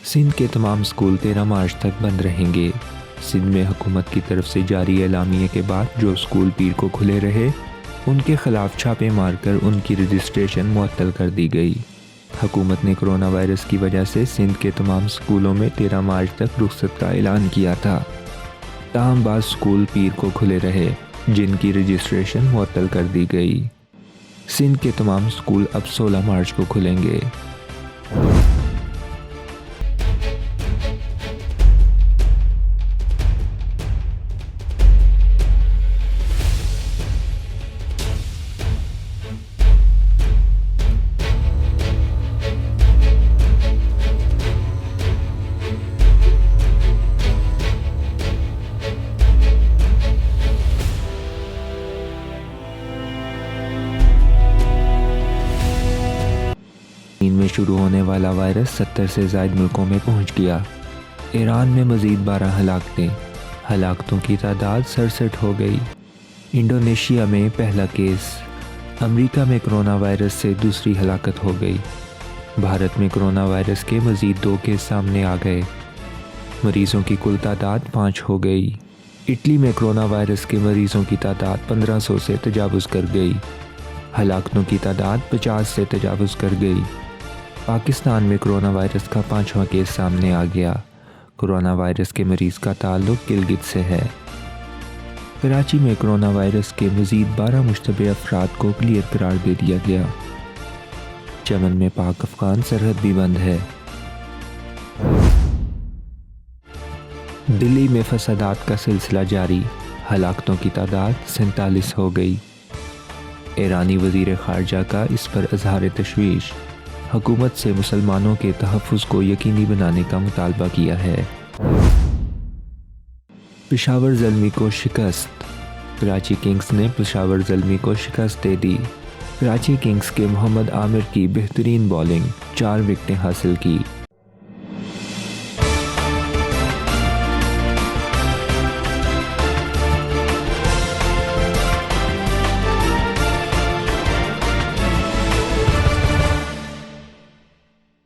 سندھ کے تمام اسکول 13 مارچ تک بند رہیں گے۔ سندھ میں حکومت کی طرف سے جاری اعلامیے کے بعد جو اسکول پیر کو کھلے رہے ان کے خلاف چھاپے مار کر ان کی رجسٹریشن معطل کر دی گئی۔ حکومت نے کرونا وائرس کی وجہ سے سندھ کے تمام اسکولوں میں 13 مارچ تک رخصت کا اعلان کیا تھا، تاہم بعض اسکول پیر کو کھلے رہے جن کی رجسٹریشن معطل کر دی گئی۔ سندھ کے تمام اسکول اب 16 مارچ کو کھلیں گے۔ چین میں شروع ہونے والا وائرس 70 سے زائد ملکوں میں پہنچ گیا۔ ایران میں مزید 12 ہلاکتیں، ہلاکتوں کی تعداد 67 ہو گئی۔ انڈونیشیا میں پہلا کیس، امریکہ میں کرونا وائرس سے دوسری ہلاکت ہو گئی۔ بھارت میں کرونا وائرس کے مزید 2 کیس سامنے آ گئے، مریضوں کی کل تعداد 5 ہو گئی۔ اٹلی میں کرونا وائرس کے مریضوں کی تعداد 1500 سے تجاوز کر گئی، ہلاکتوں کی تعداد 50 سے تجاوز کر گئی۔ پاکستان میں کرونا وائرس کا 5واں کیس سامنے آ گیا۔ کرونا وائرس کے مریض کا تعلق گلگت سے ہے۔ کراچی میں کرونا وائرس کے مزید 12 مشتبہ افراد کو کلیئر قرار دے دیا گیا۔ چمن میں پاک افغان سرحد بھی بند ہے۔ دلی میں فسادات کا سلسلہ جاری، ہلاکتوں کی تعداد 47 ہو گئی۔ ایرانی وزیر خارجہ کا اس پر اظہار تشویش، حکومت سے مسلمانوں کے تحفظ کو یقینی بنانے کا مطالبہ کیا ہے۔ پشاور زلمی کو شکست، کراچی کنگز نے پشاور زلمی کو شکست دے دی۔ کراچی کنگز کے محمد عامر کی بہترین بالنگ، 4 وکٹیں حاصل کی۔